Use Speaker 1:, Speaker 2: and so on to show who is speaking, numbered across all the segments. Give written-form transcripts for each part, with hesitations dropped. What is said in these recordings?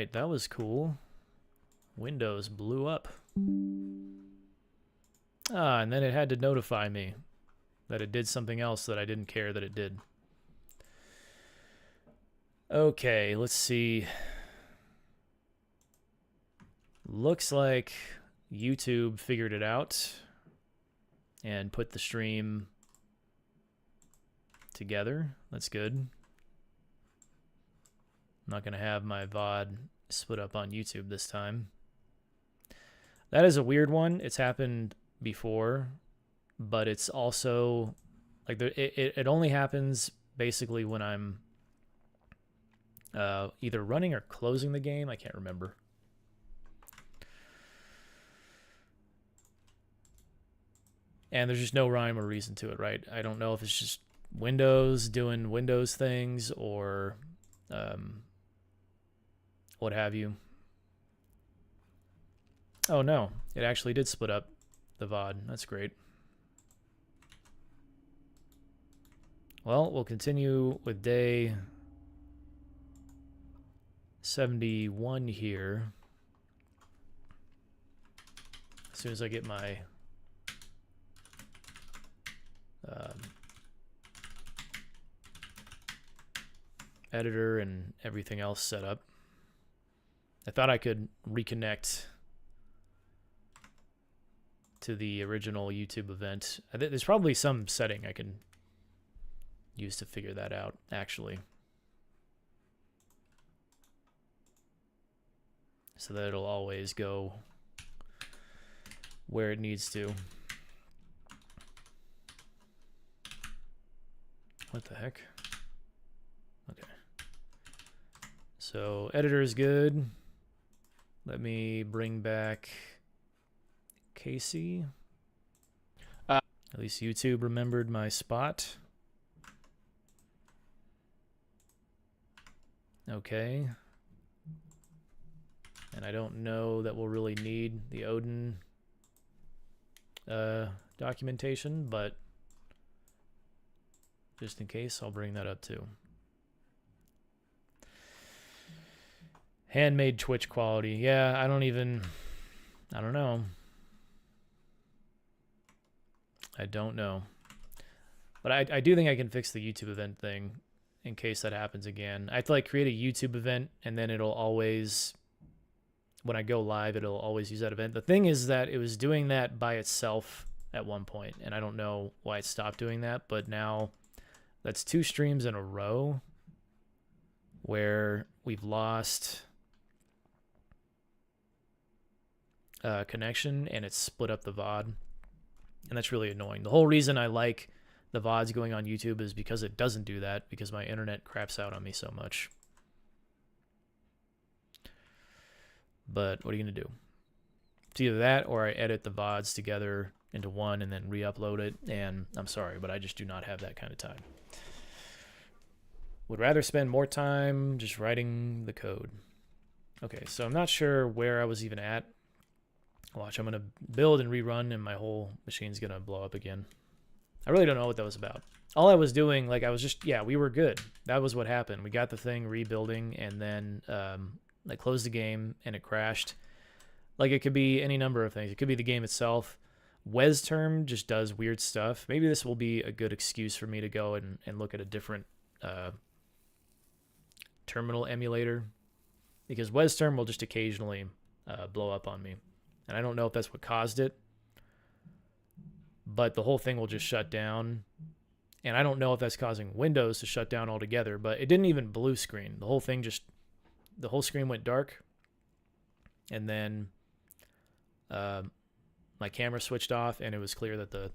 Speaker 1: right, that was cool. Windows blew up. Ah, and then it had to notify me that it did something else that I didn't care that it did. Okay, let's see. Looks like YouTube figured it out and put the stream together. That's good. I'm not going to have my VOD split up on YouTube this time. That is a weird one. It's happened before, but it's also like it only happens basically when I'm either running or closing the game. I can't remember. And there's just no rhyme or reason to it, right? I don't know if it's just Windows doing Windows things or what have you. Oh no, it actually did split up the VOD. That's great. Well, we'll continue with day 71 here. As soon as I get my editor and everything else set up. I thought I could reconnect to the original YouTube event. There's probably some setting I can use to figure that out, actually. So that it'll always go where it needs to. What the heck? Okay. So editor is good. Let me bring back Casey. At least YouTube remembered my spot. Okay. And I don't know that we'll really need the Odin documentation, but just in case, I'll bring that up too. Handmade Twitch quality. Yeah, I don't know. I don't know. But I do think I can fix the YouTube event thing in case that happens again. I have to like create a YouTube event and then it'll always, when I go live, it'll always use that event. The thing is that it was doing that by itself at one point, and I don't know why it stopped doing that, but now that's 2 streams in a row where we've lost connection and it's split up the VOD, and that's really annoying. The whole reason I like the VODs going on YouTube is because it doesn't do that, because my internet craps out on me so much. But what are you going to do? It's either that or I edit the VODs together into one and then re-upload it, and I'm sorry, but I just do not have that kind of time. Would rather spend more time just writing the code. Okay, so I'm not sure where I was even at. Watch, I'm going to build and rerun, and my whole machine's going to blow up again. I really don't know what that was about. All I was doing, like, I was just, yeah, we were good. That was what happened. We got the thing rebuilding, and then I closed the game, and it crashed. Like, it could be any number of things. It could be the game itself. WesTerm just does weird stuff. Maybe this will be a good excuse for me to go and look at a different terminal emulator, because WesTerm will just occasionally blow up on me. And I don't know if that's what caused it, but the whole thing will just shut down. And I don't know if that's causing Windows to shut down altogether, but it didn't even blue screen. The whole thing just, the whole screen went dark. And then my camera switched off, and it was clear that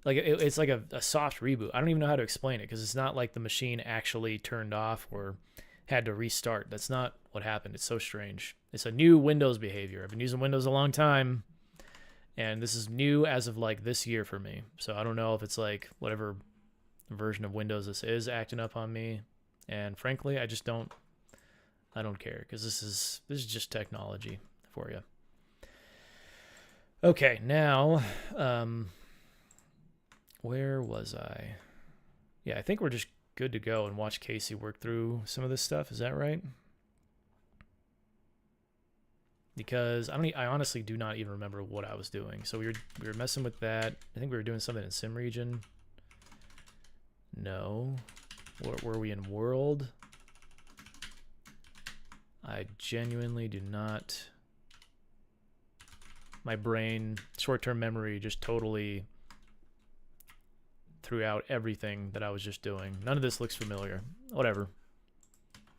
Speaker 1: it's like a soft reboot. I don't even know how to explain it, because it's not like the machine actually turned off or had to restart. That's not what happened. It's so strange. It's a new Windows behavior. I've been using Windows a long time, and this is new as of like this year for me. So I don't know if it's like whatever version of Windows this is acting up on me. And frankly, I don't care, because this is just technology for you. Okay, now where was I? Yeah, I think we're just good to go and watch Casey work through some of this stuff. Is that right? because I honestly do not even remember what I was doing. So we were messing with that. I think we were doing something in sim region. No. Were we in world? I genuinely do not. My brain, short-term memory, just totally threw out everything that I was just doing. None of this looks familiar. Whatever.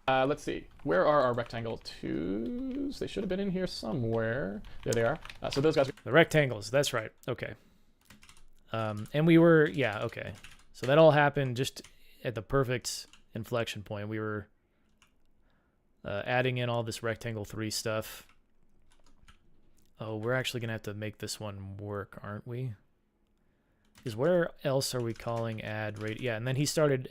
Speaker 2: Let's see. Where are our rectangle 2s? They should have been in here somewhere. There they are. So those guys.
Speaker 1: The rectangles. That's right. Okay. And we were, yeah, okay. So that all happened just at the perfect inflection point. We were adding in all this rectangle 3 stuff. Oh, we're actually going to have to make this one work, aren't we? Because where else are we calling add rate? Yeah, and then he started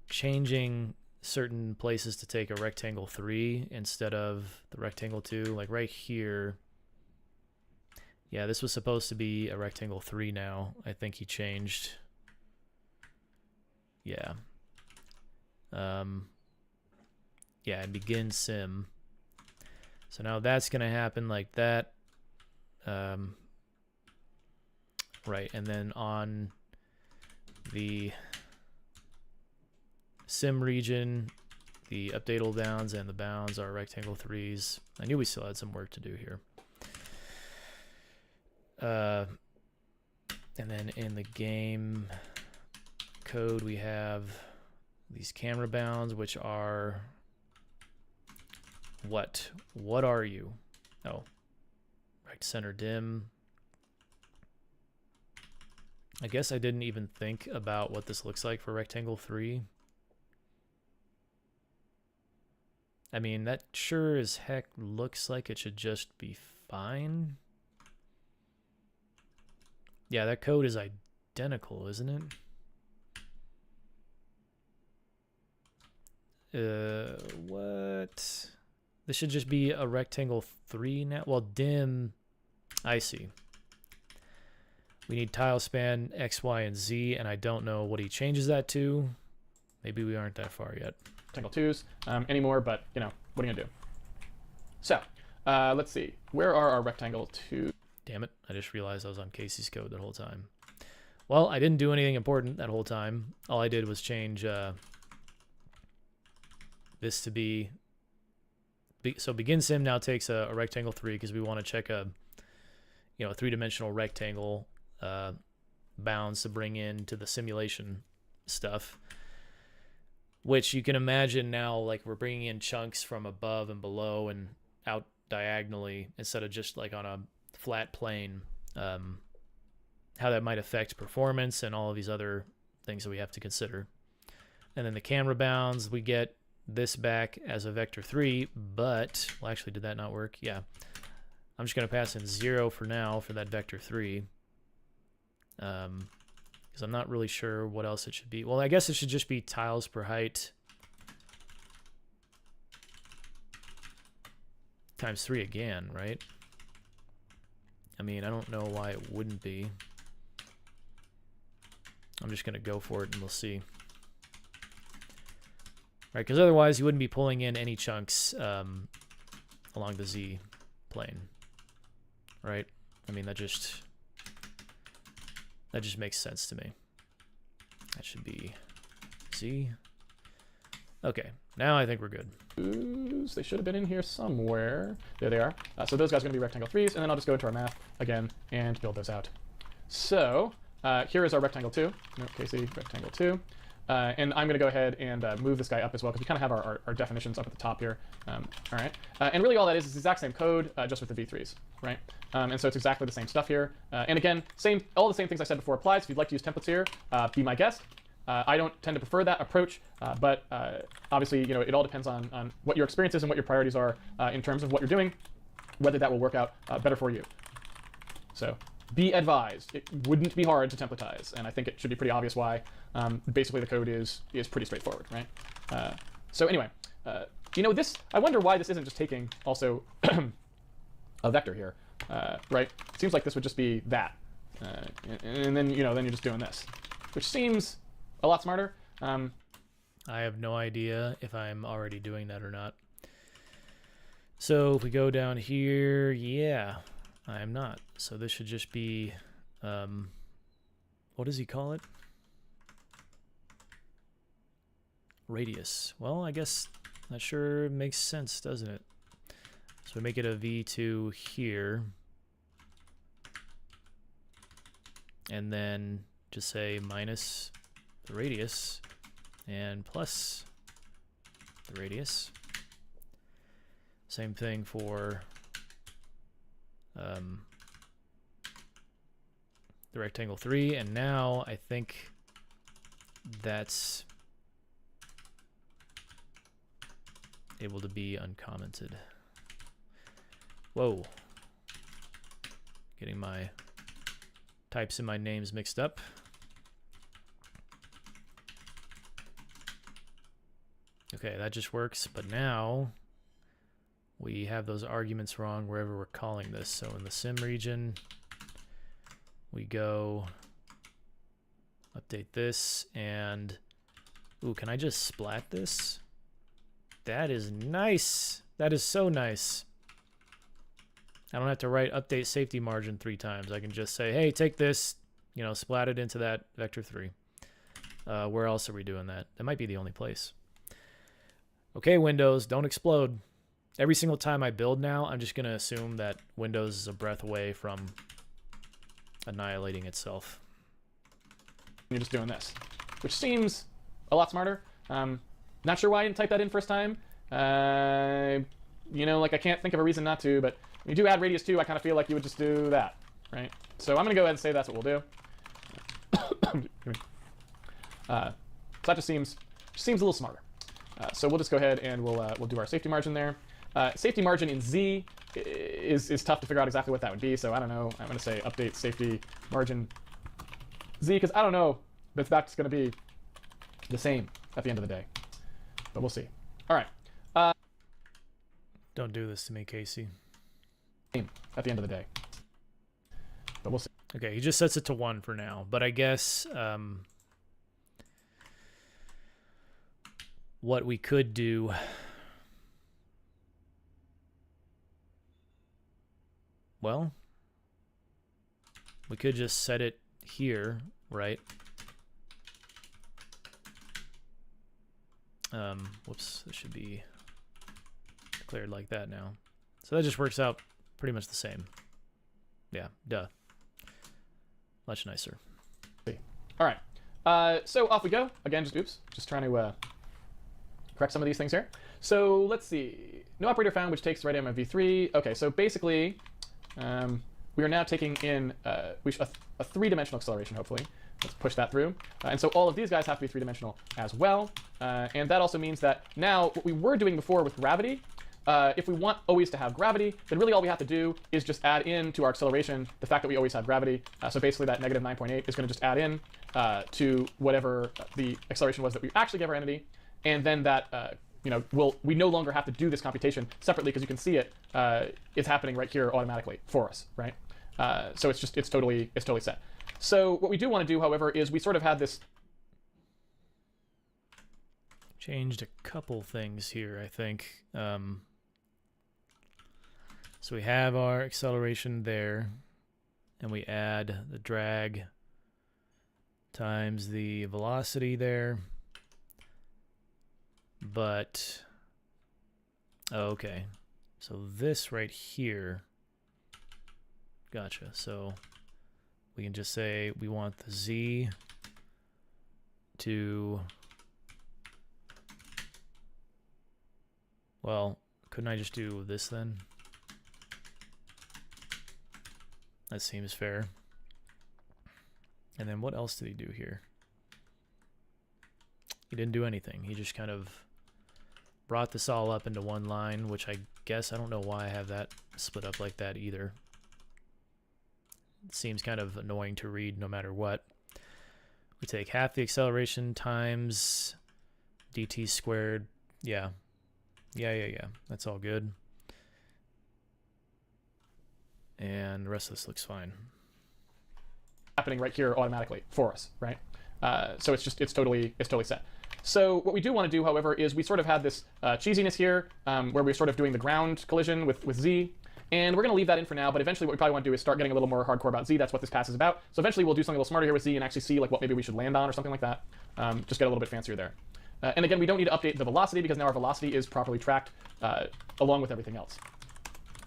Speaker 1: changing certain places to take a rectangle 3 instead of the rectangle 2. Like right here. Yeah, this was supposed to be a rectangle 3 now. I think he changed. Yeah. Yeah, and begin sim. So now that's going to happen like that. Right, and then on the sim region, the updatable bounds and the bounds are rectangle 3s. I knew we still had some work to do here. And then in the game code, we have these camera bounds, which are what? What are you? Oh, right center dim. I guess I didn't even think about what this looks like for rectangle 3. I mean, that sure as heck looks like it should just be fine. Yeah, that code is identical, isn't it? What? This should just be a rectangle 3 now. Well, dim. I see. We need tile span X, Y, and Z, and I don't know what he changes that to. Maybe we aren't that far yet.
Speaker 2: Rectangle 2s anymore, but, you know, what are you going to do? So, let's see. Where are our rectangle 2?
Speaker 1: Damn it, I just realized I was on Casey's code that whole time. Well, I didn't do anything important that whole time. All I did was change this to be... So begin sim now takes a rectangle 3 because we want to check a, you know, a 3-dimensional rectangle bounds to bring into the simulation stuff. Which you can imagine now, like we're bringing in chunks from above and below and out diagonally instead of just like on a flat plane. How that might affect performance and all of these other things that we have to consider. And then the camera bounds, we get this back as a vector 3, but, well, actually, did that not work? Yeah. I'm just going to pass in 0 for now for that vector 3. Because I'm not really sure what else it should be. Well, I guess it should just be tiles per height times 3 again, right? I mean, I don't know why it wouldn't be. I'm just going to go for it and we'll see. Right, because otherwise you wouldn't be pulling in any chunks along the Z plane. Right? I mean, that just makes sense to me. That should be Z. Okay, now I think we're good.
Speaker 2: They should have been in here somewhere. There they are. So those guys are going to be rectangle 3s, and then I'll just go into our math again and build those out. So here is our rectangle 2. No, Casey, rectangle 2. And I'm going to go ahead and move this guy up as well, because we kind of have our definitions up at the top here. All right. And really all that is the exact same code, just with the V3s, right? And so it's exactly the same stuff here. And again, all the same things I said before applies. If you'd like to use templates here, be my guest. I don't tend to prefer that approach, but obviously, you know, it all depends on what your experience is and what your priorities are in terms of what you're doing, whether that will work out better for you. So be advised, it wouldn't be hard to templatize, and I think it should be pretty obvious why. Basically, the code is pretty straightforward, right? So anyway, you know, I wonder why this isn't just taking also a vector here, right? It seems like this would just be that, and then, you know, then you're just doing this, which seems a lot smarter.
Speaker 1: I have no idea if I'm already doing that or not. So if we go down here, yeah, I am not. So this should just be, what does he call it? Radius. Well, I guess that sure makes sense, doesn't it? So we make it a V2 here. And then just say minus the radius and plus the radius. Same thing for the rectangle 3, and now I think that's able to be uncommented. Whoa. Getting my types in my names mixed up. Okay, that just works, but now we have those arguments wrong wherever we're calling this. So in the sim region, we go update this, and ooh, can I just splat this? That is nice. That is so nice. I don't have to write update safety margin 3 times. I can just say, hey, take this, you know, splat it into that vector 3. Where else are we doing that? That might be the only place. Okay, Windows, don't explode. Every single time I build now, I'm just going to assume that Windows is a breath away from annihilating itself.
Speaker 2: You're just doing this, which seems a lot smarter. Not sure why I didn't type that in first time. You know, like I can't think of a reason not to, but when you do add radius 2, I kind of feel like you would just do that, right? So I'm going to go ahead and say that's what we'll do. So that just seems a little smarter. So we'll just go ahead and we'll do our safety margin there. Safety margin in Z is tough to figure out exactly what that would be, so I don't know. I'm going to say update safety margin Z, because I don't know if that's going to be the same at the end of the day. But we'll see. All right.
Speaker 1: Don't do this to me, Casey.
Speaker 2: At the end of the day. But we'll see.
Speaker 1: Okay, he just sets it to 1 for now, but I guess what we could do well, we could just set it here, right? Whoops, this should be declared like that now. So that just works out pretty much the same. Yeah, duh. Much nicer.
Speaker 2: All right. So off we go. Again, just trying to correct some of these things here. So let's see. No operator found, which takes the right element v3. Okay, so basically, we are now taking in a 3-dimensional acceleration, hopefully. Let's push that through. And so all of these guys have to be 3-dimensional as well. And that also means that now what we were doing before with gravity, if we want always to have gravity, then really all we have to do is just add in to our acceleration the fact that we always have gravity. So basically that negative 9.8 is going to just add in to whatever the acceleration was that we actually gave our entity. And then that, you know, we no longer have to do this computation separately, because you can see it, it's happening right here automatically for us, right? So it's totally set. So what we do want to do, however, is we sort of had this.
Speaker 1: Changed a couple things here, I think. So we have our acceleration there, and we add the drag times the velocity there. But, oh, okay. So this right here, gotcha. So we can just say we want the Z to, well, couldn't I just do this then? That seems fair. And then what else did he do here? He didn't do anything. He just kind of brought this all up into one line, which I guess I don't know why I have that split up like that either. It seems kind of annoying to read no matter what. We take half the acceleration times dt squared. Yeah. That's all good. And the rest of this looks fine.
Speaker 2: Happening right here automatically for us, right? So it's totally set. So what we do want to do, however, is we sort of had this cheesiness here where we're sort of doing the ground collision with Z. And we're going to leave that in for now, but eventually what we probably want to do is start getting a little more hardcore about Z. That's what this pass is about. So eventually we'll do something a little smarter here with Z and actually see like what maybe we should land on or something like that. Just get a little bit fancier there. And again, we don't need to update the velocity because now our velocity is properly tracked along with everything else.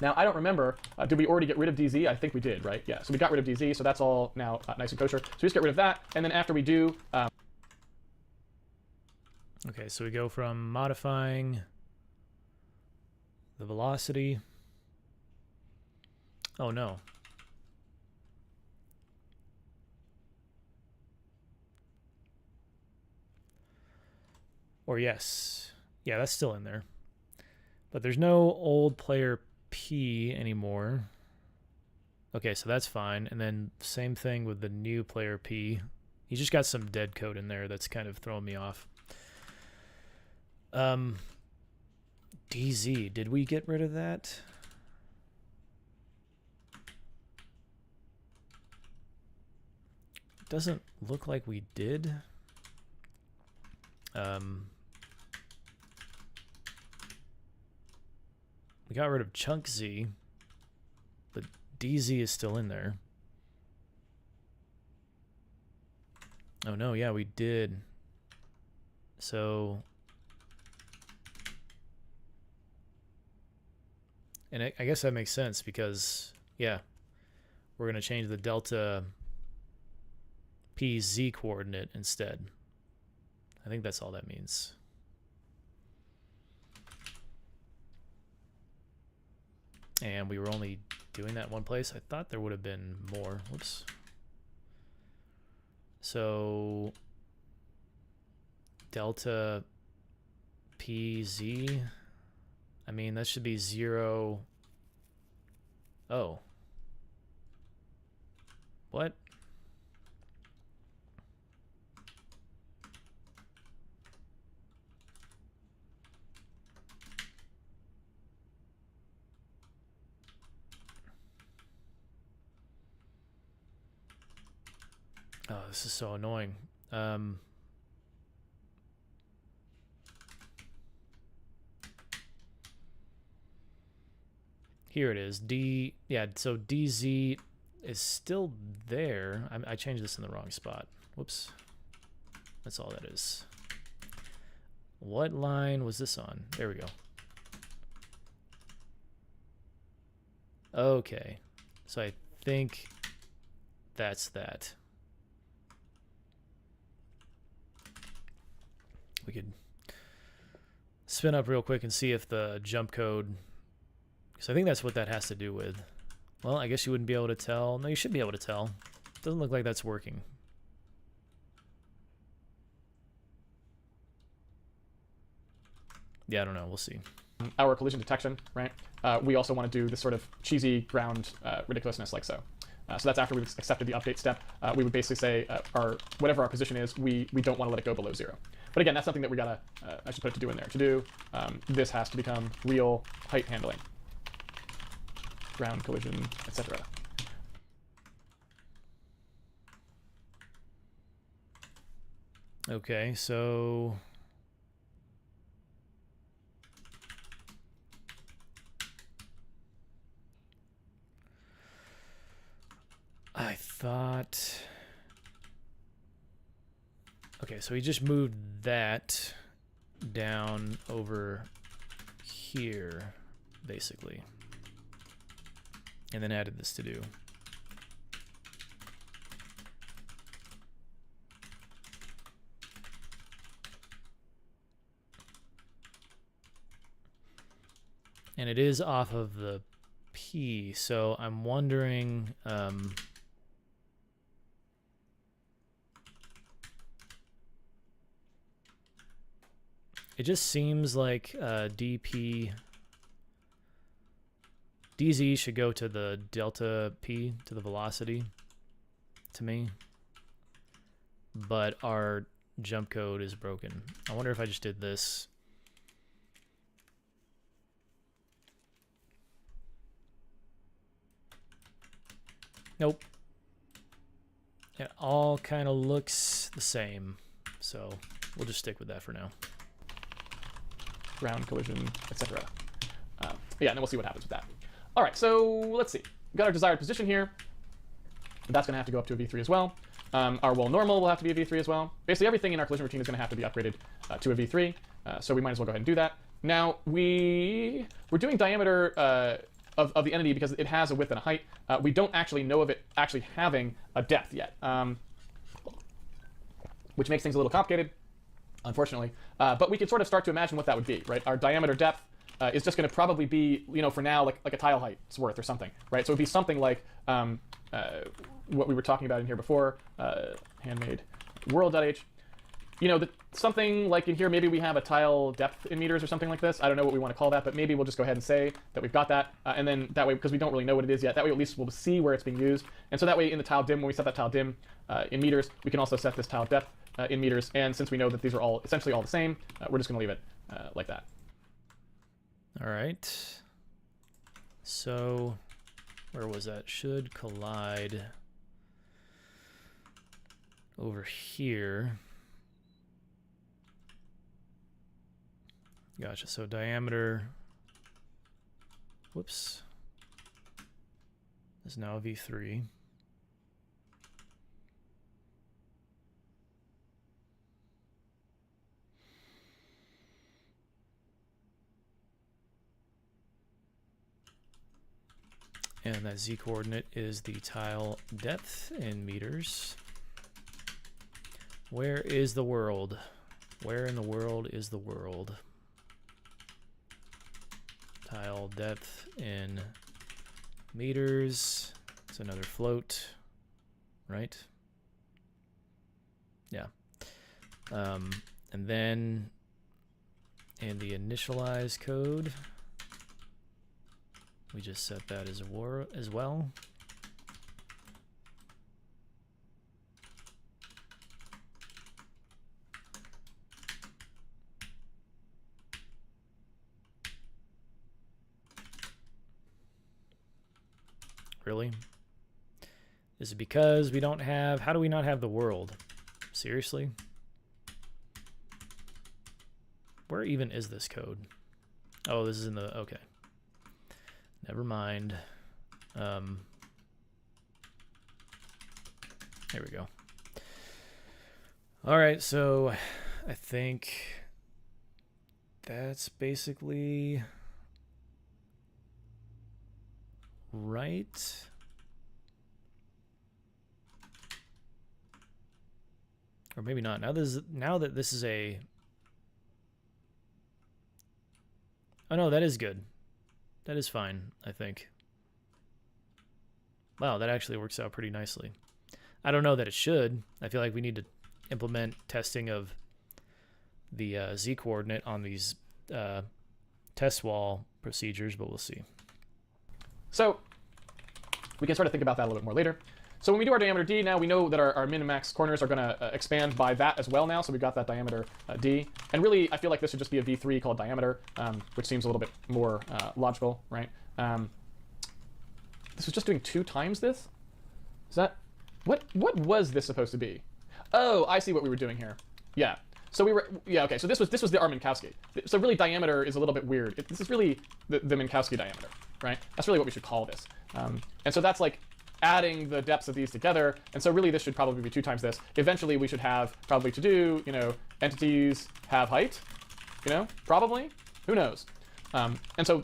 Speaker 2: Now, I don't remember, did we already get rid of DZ? I think we did, right? Yeah, so we got rid of DZ, so that's all now nice and kosher. So we just get rid of that, and then after we do...
Speaker 1: Okay, so we go from modifying the velocity. Oh, no. Or yes. Yeah, that's still in there. But there's no old player P anymore. Okay, so that's fine. And then same thing with the new player P. He's just got some dead code in there that's kind of throwing me off. DZ, did we get rid of that? Doesn't look like we did. We got rid of chunk Z, but DZ is still in there. Oh no, yeah, we did. So, and I guess that makes sense because, yeah, we're going to change the delta PZ coordinate instead. I think that's all that means. And we were only doing that one place. I thought there would have been more. Whoops. So delta PZ. I mean, that should be 0. Oh. What? Oh, this is so annoying. Here it is. Yeah, so DZ is still there. I changed this in the wrong spot. Whoops. That's all that is. What line was this on? There we go. Okay. So I think that's that. We could spin up real quick and see if the jump code, because I think that's what that has to do with. Well, I guess you wouldn't be able to tell. No, you should be able to tell. Doesn't look like that's working. Yeah, I don't know. We'll see.
Speaker 2: Our collision detection, right? We also want to do this sort of cheesy ground ridiculousness like so. So that's after we've accepted the update step. We would basically say whatever our position is, we don't want to let it go below 0. But again, that's something that we gotta actually put a to-do in there. To do, this has to become real height handling, ground collision, etc.
Speaker 1: Okay, so I thought, okay, so he just moved that down over here, basically, and then added this to do. And it is off of the P, so I'm wondering, it just seems like DZ should go to the delta P, to the velocity, to me. But our jump code is broken. I wonder if I just did this. Nope. It all kind of looks the same. So we'll just stick with that for now.
Speaker 2: Ground collision, etc. Yeah, and then we'll see what happens with that. All right, so let's see. We've got our desired position here. That's going to have to go up to a V3 as well. Our wall normal will have to be a V3 as well. Basically, everything in our collision routine is going to have to be upgraded to a V3. So we might as well go ahead and do that. Now, we're doing diameter of the entity because it has a width and a height. We don't actually know of it actually having a depth yet, which makes things a little complicated, unfortunately. But we can sort of start to imagine what that would be, right? Our diameter depth is just going to probably be, for now, like a tile height's worth or something, right? So it would be something like what we were talking about in here before, handmade world.h. Something like in here, maybe we have a tile depth in meters or something like this. I don't know what we want to call that, but maybe we'll just go ahead and say that we've got that. And then that way, because we don't really know what it is yet, that way at least we'll see where it's being used. And so that way in the tile dim, when we set that tile dim in meters, we can also set this tile depth in meters. And since we know that these are all essentially all the same, we're just going to leave it like that.
Speaker 1: All right. So where was that? Should collide over here. Gotcha. So diameter, whoops, is now a V3. And that Z coordinate is the tile depth in meters. Where is the world? Where in the world is the world? Tile depth in meters. It's another float, right? Yeah. And then in the initialize code, we just set that as well. Really? Is it because we don't have... How do we not have the world? Seriously? Where even is this code? Oh, this is in the... Okay. Never mind. There we go. All right, so I think that's basically right. Or maybe not. Now that this is a... Oh no, that is good. That is fine, I think. Wow, that actually works out pretty nicely. I don't know that it should. I feel like we need to implement testing of the z-coordinate on these test wall procedures, but we'll see.
Speaker 2: So we can sort of think about that a little bit more later. So when we do our diameter D, now we know that our min and max corners are going to expand by that as well now. So we've got that diameter D. And really, I feel like this should just be a V3 called diameter, which seems a little bit more logical, right? This was just doing 2 times this? Is that... What was this supposed to be? Oh, I see what we were doing here. Yeah. So we were... Yeah, okay. So this was the our Minkowski. So really, diameter is a little bit weird. This is really the Minkowski diameter, right? That's really what we should call this. And so that's like adding the depths of these together. And so really this should probably be 2 times this. Eventually we should have probably to do, entities have height, probably, who knows? And so,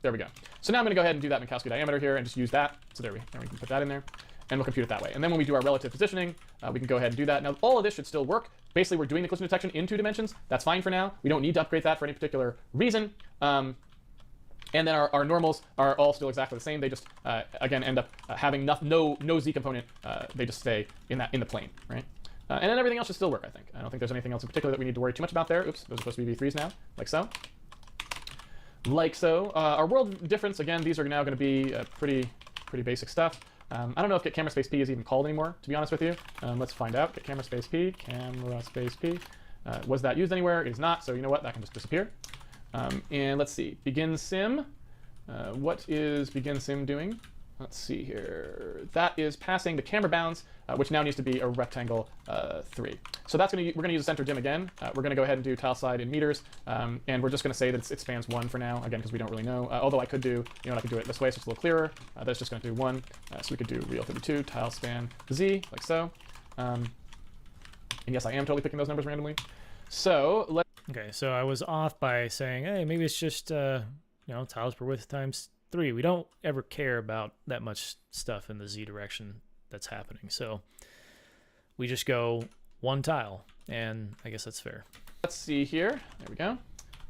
Speaker 2: there we go. So now I'm going to go ahead and do that Minkowski diameter here and just use that. So there we can put that in there and we'll compute it that way. And then when we do our relative positioning, we can go ahead and do that. Now all of this should still work. Basically we're doing the collision detection in 2 dimensions. That's fine for now. We don't need to upgrade that for any particular reason. And then our normals are all still exactly the same. They just, again, end up having no z component. They just stay in the plane, right? And then everything else should still work, I think. I don't think there's anything else in particular that we need to worry too much about there. Oops, those are supposed to be V3s now, like so. Like so. Our world difference, again, these are now going to be pretty basic stuff. I don't know if get camera space P is even called anymore, to be honest with you. Let's find out. Get camera space P, camera space P. Was that used anywhere? It is not, so you know what? That can just disappear. And let's see, begin sim. What is begin sim doing? let's see here. That is passing the camera bounds, which now needs to be a rectangle 3. So that's we're gonna use a center dim again. We're gonna go ahead and do tile slide in meters, and we're just gonna say that it spans 1 for now, again, because we don't really know. Although I could do, I could do it this way, so it's a little clearer. That's just gonna do 1. So we could do real 32 tile span Z, like so. And yes, I am totally picking those numbers randomly. So
Speaker 1: Okay, so I was off by saying, hey, maybe it's just tiles per width times 3. We don't ever care about that much stuff in the Z direction that's happening. So we just go 1 tile, and I guess that's fair.
Speaker 2: Let's see here. There we go.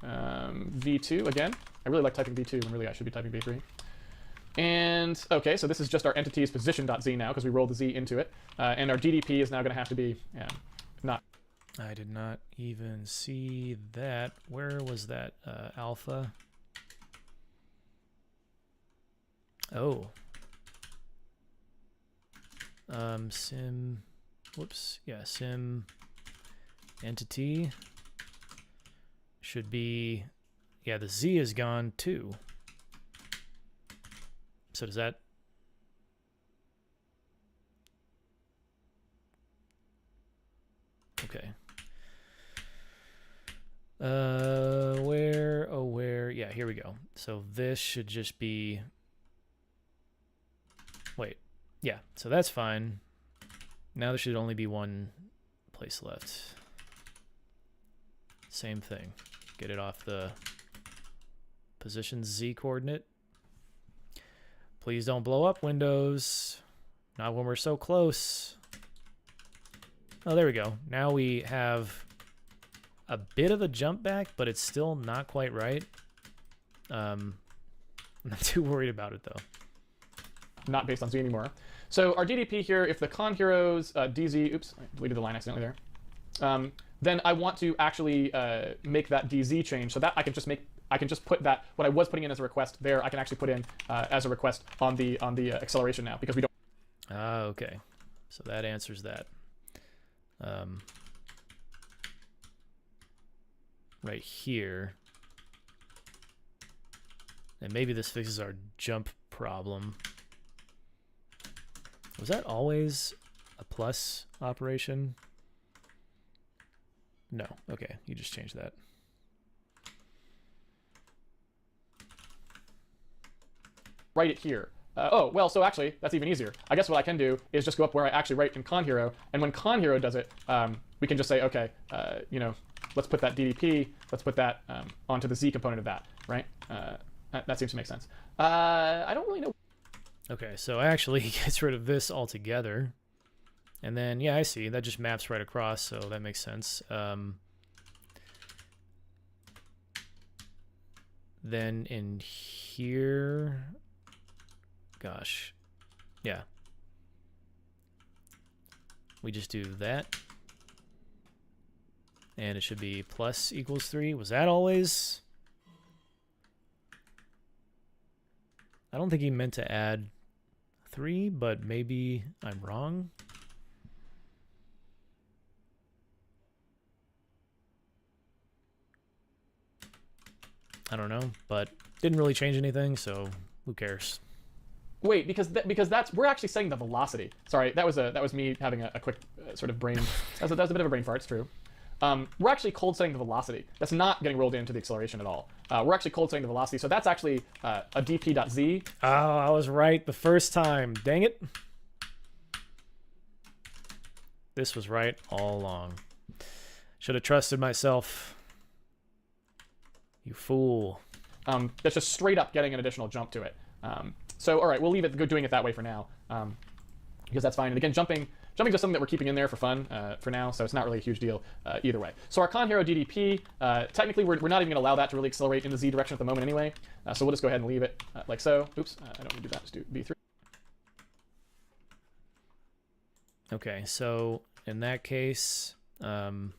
Speaker 2: V2 again. I really like typing V2 when really I should be typing V3. And okay, so this is just our entity's position.z now because we rolled the Z into it. And our DDP is now going to have to be not.
Speaker 1: I did not even see that. Where was that alpha? Oh. Sim. Whoops. Yeah, sim entity should be. Yeah, the Z is gone too. So does that. Okay. Where? Yeah, here we go. So this should just be. Wait. Yeah, so that's fine. Now there should only be 1 place left. Same thing. Get it off the position Z coordinate. Please don't blow up, Windows. Not when we're so close. Oh, there we go. Now we have a bit of a jump back, but it's still not quite right. I'm not too worried about it, though.
Speaker 2: Not based on Z anymore. So our DDP here, if the Con Heroes DZ, oops, I deleted the line accidentally there. Then I want to actually make that DZ change so that I can just put that, what I was putting in as a request there, I can actually put in as a request on the acceleration now because we don't.
Speaker 1: Okay. So that answers that. Right here. And maybe this fixes our jump problem. Was that always a plus operation? No. Okay, you just changed that.
Speaker 2: Write it here. Oh, well, so actually, that's even easier. I guess what I can do is just go up where I actually write in Con Hero, and when Con Hero does it, we can just say, okay, let's put that DDP, let's put that onto the Z component of that, right? That seems to make sense. I don't really know.
Speaker 1: Okay, so actually he gets rid of this altogether. And then, yeah, I see. That just maps right across, so that makes sense. Then in here... Gosh. Yeah. We just do that. And it should be plus equals 3. Was that always... I don't think he meant to add 3, but maybe I'm wrong. I don't know, but didn't really change anything, so who cares?
Speaker 2: Wait, because that's we're actually setting the velocity. Sorry, that was me having a quick sort of brain. That was a bit of a brain fart. It's true. We're actually cold setting the velocity. That's not getting rolled into the acceleration at all. We're actually cold setting the velocity, so that's actually a dp.z.
Speaker 1: Oh, I was right the first time. Dang it. This was right all along. Should have trusted myself. You fool.
Speaker 2: That's just straight up getting an additional jump to it. So, all right, we'll leave it doing it that way for now, because that's fine. And again, jumping just something that we're keeping in there for fun for now, so it's not really a huge deal either way. So our Con Hero DDP, technically we're not even going to allow that to really accelerate in the Z direction at the moment anyway, so we'll just go ahead and leave it like so. Oops, I don't need to do that, just do V3.
Speaker 1: Okay, so in that case, all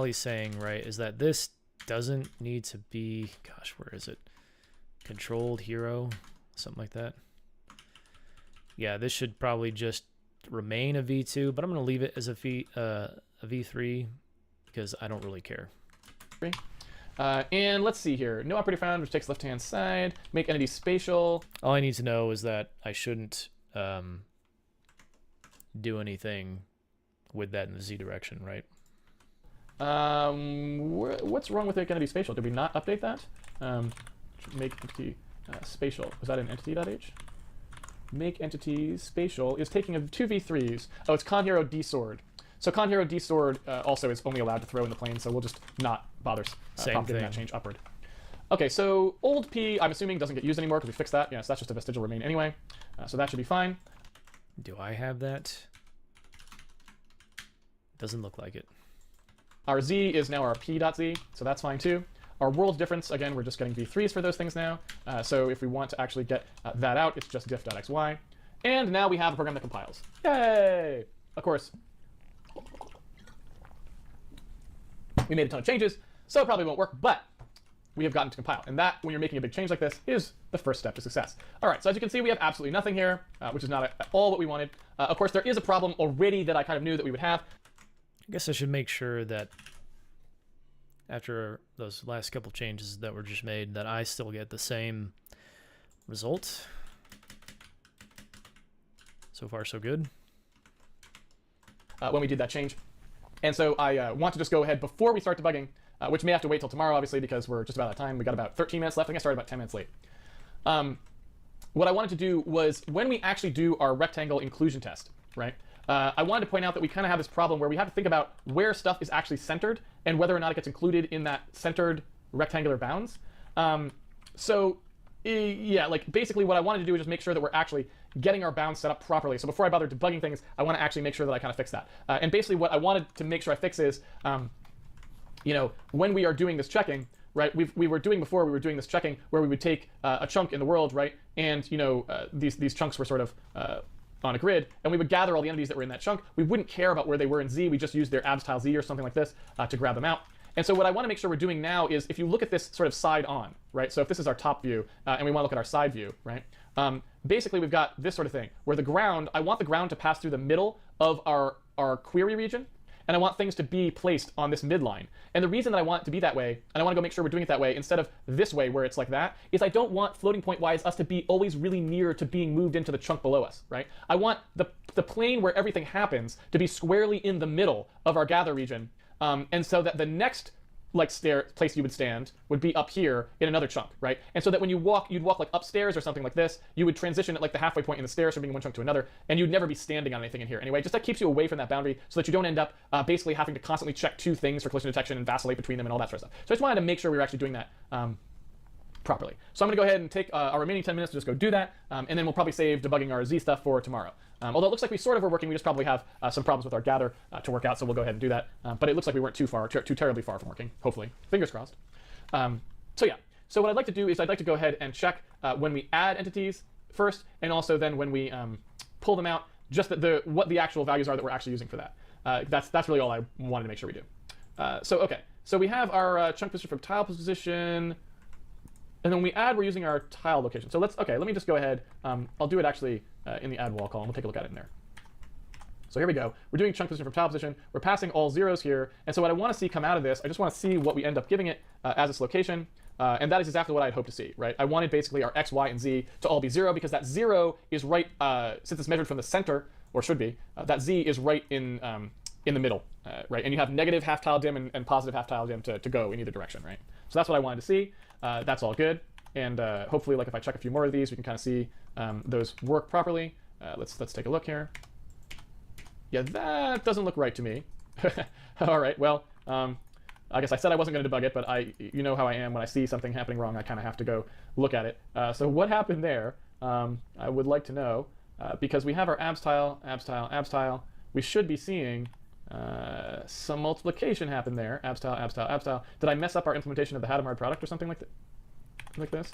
Speaker 1: he's saying, right, is that this doesn't need to be, gosh, where is it? Controlled hero, something like that. Yeah, this should probably just remain a V2, but I'm going to leave it as a V3 because I don't really care.
Speaker 2: And let's see here. No operator found, which takes left-hand side. Make entity spatial.
Speaker 1: All I need to know is that I shouldn't do anything with that in the Z direction, right?
Speaker 2: What's wrong with make entity spatial? Did we not update that? Make entity spatial. Was that in entity.h? Make entity spatial is taking of 2v3s. Oh, it's Con Hero D sword. So Con Hero D sword also is only allowed to throw in the plane, so we'll just not bother getting that change upward. Okay, so old P, I'm assuming, doesn't get used anymore because we fixed that. Yeah, so that's just a vestigial remain anyway. So that should be fine.
Speaker 1: Do I have that? Doesn't look like it.
Speaker 2: Our Z is now our P.Z, so that's fine too. Our world difference, again, we're just getting v3s for those things now. So if we want to actually get that out, it's just diff.xy. And now we have a program that compiles. Yay! Of course, we made a ton of changes, so it probably won't work, but we have gotten to compile. And that, when you're making a big change like this, is the first step to success. All right, so as you can see, we have absolutely nothing here, which is not at all what we wanted. Of course, there is a problem already that I kind of knew that we would have.
Speaker 1: I guess I should make sure that after those last couple changes that were just made, that I still get the same result. So far, so good.
Speaker 2: When we did that change. And so I want to just go ahead before we start debugging, which may have to wait till tomorrow, obviously, because we're just about out of time. We got about 13 minutes left. I think I started about 10 minutes late. What I wanted to do was when we actually do our rectangle inclusion test, right? I wanted to point out that we kind of have this problem where we have to think about where stuff is actually centered and whether or not it gets included in that centered rectangular bounds. Yeah, like basically what I wanted to do is just make sure that we're actually getting our bounds set up properly. So before I bother debugging things, I want to actually make sure that I kind of fix that. And basically what I wanted to make sure I fix is, you know, when we are doing this checking, right, we were doing this checking where we would take a chunk in the world, right, and, you know, these chunks were sort of on a grid, and we would gather all the entities that were in that chunk. We wouldn't care about where they were in Z. We just used their abs tile Z or something like this to grab them out. And so what I want to make sure we're doing now is if you look at this sort of side on, right? So if this is our top view and we want to look at our side view, right? Basically, we've got this sort of thing where the ground, I want the ground to pass through the middle of our query region, and I want things to be placed on this midline. And the reason that I want it to be that way, and I want to go make sure we're doing it that way instead of this way where it's like that, is I don't want floating point wise us to be always really near to being moved into the chunk below us, right? I want the plane where everything happens to be squarely in the middle of our gather region, and so that the next place you would stand would be up here in another chunk, right? And so that when you walk, you'd walk like upstairs or something like this, you would transition at like the halfway point in the stairs from being one chunk to another, and you'd never be standing on anything in here anyway. Just that keeps you away from that boundary so that you don't end up basically having to constantly check two things for collision detection and vacillate between them and all that sort of stuff. So I just wanted to make sure we were actually doing that properly. So I'm going to go ahead and take our remaining 10 minutes to just go do that, and then we'll probably save debugging our Z stuff for tomorrow. Although it looks like we sort of were working, we just probably have some problems with our gather to work out, so we'll go ahead and do that. But it looks like we weren't too terribly far from working, hopefully. Fingers crossed. So yeah, so what I'd like to do is I'd like to go ahead and check when we add entities first, and also then when we pull them out, just what the actual values are that we're actually using for that. That's really all I wanted to make sure we do. Okay, so we have our chunk position from tile position. And then when we add, we're using our tile location. So let me just go ahead. I'll do it actually in the add wall column. We'll take a look at it in there. So here we go. We're doing chunk position from tile position. We're passing all zeros here. And so what I want to see come out of this, I just want to see what we end up giving it as its location. And that is exactly what I'd hoped to see, right? I wanted basically our X, Y, and Z to all be 0 because that 0 is right, since it's measured from the center, or should be, that Z is right in the middle, right? And you have negative half tile dim and positive half tile dim to go in either direction, right? So that's what I wanted to see. That's all good. And hopefully, like if I check a few more of these, we can kind of see those work properly. Let's take a look here. Yeah, that doesn't look right to me. All right, well, I guess I said I wasn't going to debug it, but you know how I am. When I see something happening wrong, I kind of have to go look at it. So what happened there, I would like to know, because we have our abs tile, abs tile, abs tile. We should be seeing some multiplication happen there. Abs tile, abs tile, abs tile. Did I mess up our implementation of the Hadamard product or something like that? Like this?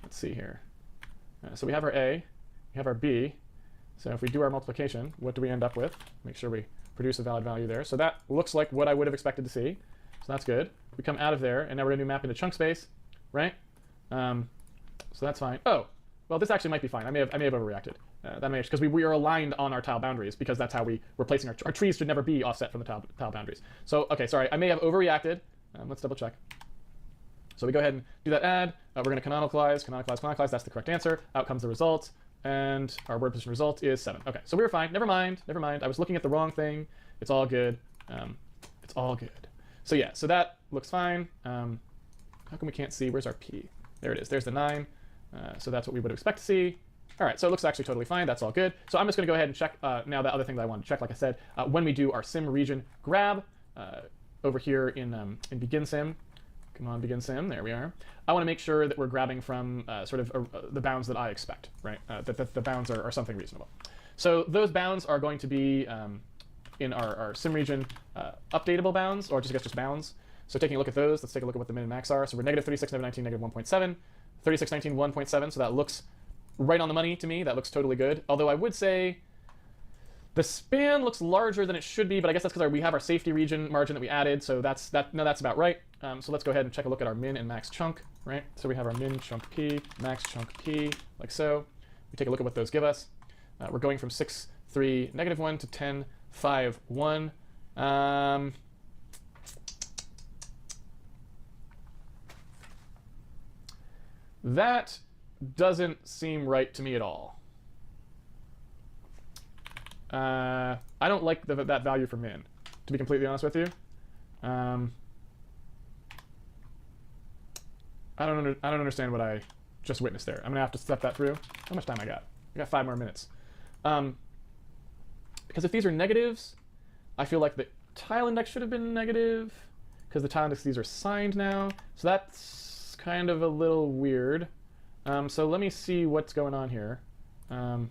Speaker 2: Let's see here. So we have our A, we have our B. So if we do our multiplication, what do we end up with? Make sure we produce a valid value there. So that looks like what I would have expected to see. So that's good. We come out of there, and now we're going to do map into chunk space, right? So that's fine. Oh, well, this actually might be fine. I may have overreacted. That may because we are aligned on our tile boundaries because that's how we're placing our trees should never be offset from the tile boundaries. So okay, sorry, I may have overreacted. Let's double check. So we go ahead and do that add. We're going to canonicalize. That's the correct answer. Out comes the result. And our word position result is 7. Okay, so we were fine. Never mind. I was looking at the wrong thing. It's all good. It's all good. So yeah, so that looks fine. How come we can't see? Where's our P? There it is. There's the 9. So that's what we would expect to see. All right, so it looks actually totally fine. That's all good. So I'm just going to go ahead and check now the other thing that I want to check, like I said, when we do our sim region grab over here in begin sim. Come on, begin sim. There we are. I want to make sure that we're grabbing from sort of the bounds that I expect, right? That the bounds are something reasonable. So those bounds are going to be in our sim region updatable bounds, or just bounds. So taking a look at those, let's take a look at what the min and max are. So we're negative 36, negative 19, negative 1.7, 36, 19, 1.7. So that looks right on the money to me. That looks totally good. Although I would say the span looks larger than it should be, but I guess that's because we have our safety region margin that we added, so that's about right. So let's go ahead and check a look at our min and max chunk, right? So we have our min chunk P, max chunk P, like so. We take a look at what those give us. We're going from 6, 3, negative 1 to 10, 5, 1. That doesn't seem right to me at all. I don't like that value for min, to be completely honest with you. I don't understand what I just witnessed there. I'm gonna have to step that through. How much time I got? I got 5 more minutes. Because if these are negatives, I feel like the tile index should have been negative, because the tile index, these are signed now. So that's kind of a little weird. So let me see what's going on here. Oh,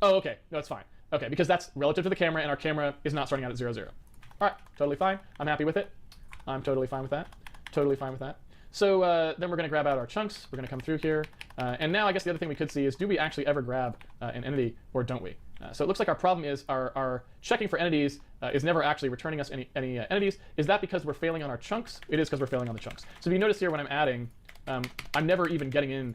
Speaker 2: okay. No, it's fine. Okay, because that's relative to the camera, and our camera is not starting out at 0, 0. All right, totally fine. I'm happy with it. I'm totally fine with that. Totally fine with that. So then we're going to grab out our chunks. We're going to come through here. And now I guess the other thing we could see is, do we actually ever grab an entity, or don't we? So it looks like our problem is our checking for entities is never actually returning us any entities. Is that because we're failing on our chunks? It is because we're failing on the chunks. So if you notice here when I'm adding, I'm never even getting in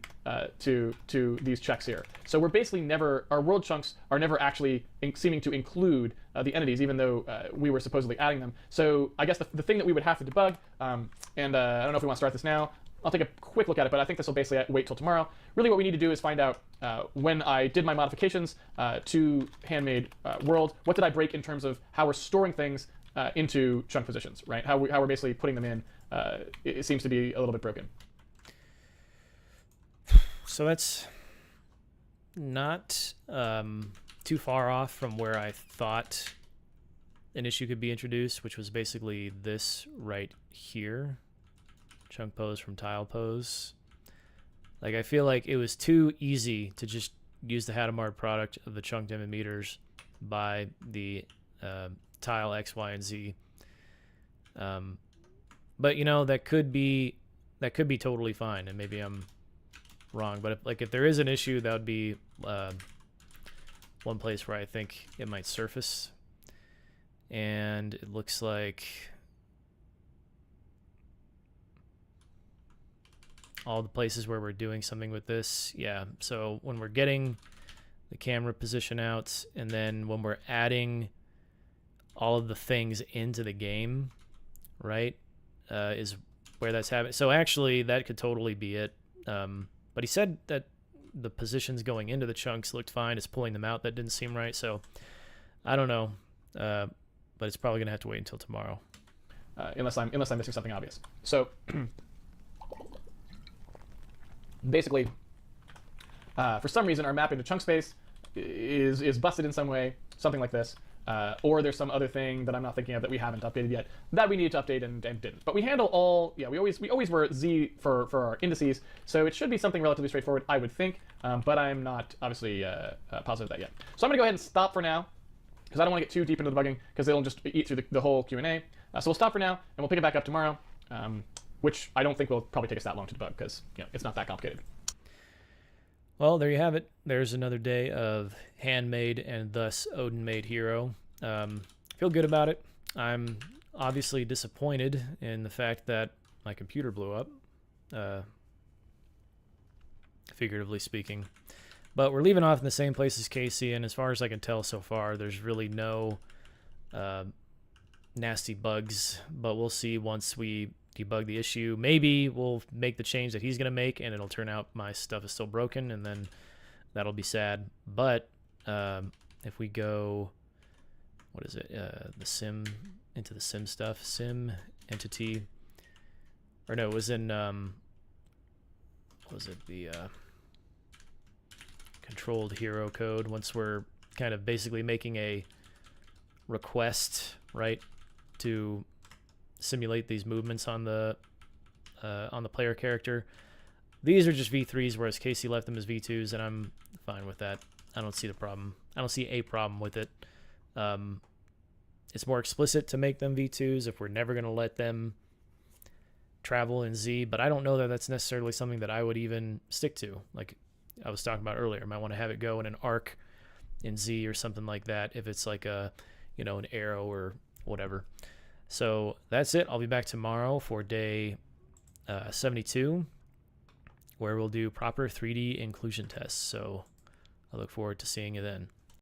Speaker 2: to these checks here. So we're basically never, our world chunks are never actually seeming to include the entities, even though we were supposedly adding them. So I guess the thing that we would have to debug, and I don't know if we want to start this now. I'll take a quick look at it, but I think this will basically wait till tomorrow. Really what we need to do is find out when I did my modifications to Handmade World, what did I break in terms of how we're storing things into chunk positions, right? How we're basically putting them in. It seems to be a little bit broken.
Speaker 1: So that's not too far off from where I thought an issue could be introduced, which was basically this right here. Chunk pose from tile pose. Like, I feel like it was too easy to just use the Handmade product of the chunk dim meters by the tile X, Y, and Z. But you know, that could be totally fine, and maybe I'm wrong. But if there is an issue, that would be one place where I think it might surface. And it looks like all the places where we're doing something with this, yeah. So when we're getting the camera position out, and then when we're adding all of the things into the game, right, is where that's happening. So actually, that could totally be it. But he said that the positions going into the chunks looked fine. It's pulling them out that didn't seem right. So I don't know, but it's probably gonna have to wait until tomorrow,
Speaker 2: unless I'm missing something obvious. So basically, for some reason, our mapping to chunk space is busted in some way, something like this. Or there's some other thing that I'm not thinking of that we haven't updated yet that we needed to update and didn't. But we handle all, yeah, we always were Z for our indices, so it should be something relatively straightforward, I would think. But I'm not obviously positive of that yet. So I'm gonna go ahead and stop for now, because I don't want to get too deep into the debugging, because it'll just eat through the whole Q&A. So we'll stop for now, and we'll pick it back up tomorrow, which I don't think will probably take us that long to debug, because it's not that complicated.
Speaker 1: Well, there you have it. There's another day of Handmade and thus Odinmade Hero. Feel good about it. I'm obviously disappointed in the fact that my computer blew up, figuratively speaking. But we're leaving off in the same place as Casey, and as far as I can tell so far, there's really no nasty bugs. But we'll see once we debug the issue. Maybe we'll make the change that he's going to make, and it'll turn out my stuff is still broken, and then that'll be sad. But if we go, what is it? The sim, into the sim stuff, sim entity, or no, it was in, what was it? The controlled hero code. Once we're kind of basically making a request, right, to simulate these movements on the player character. These are just V3s, whereas Casey left them as V2s, and I'm fine with that. I don't see the problem. I don't see a problem with it. It's more explicit to make them V2s if we're never going to let them travel in Z, but I don't know that that's necessarily something that I would even stick to. Like I was talking about earlier, I might want to have it go in an arc in Z or something like that if it's like a, you know, an arrow or whatever. So that's it. I'll be back tomorrow for day 72, where we'll do proper 3D inclusion tests. So I look forward to seeing you then.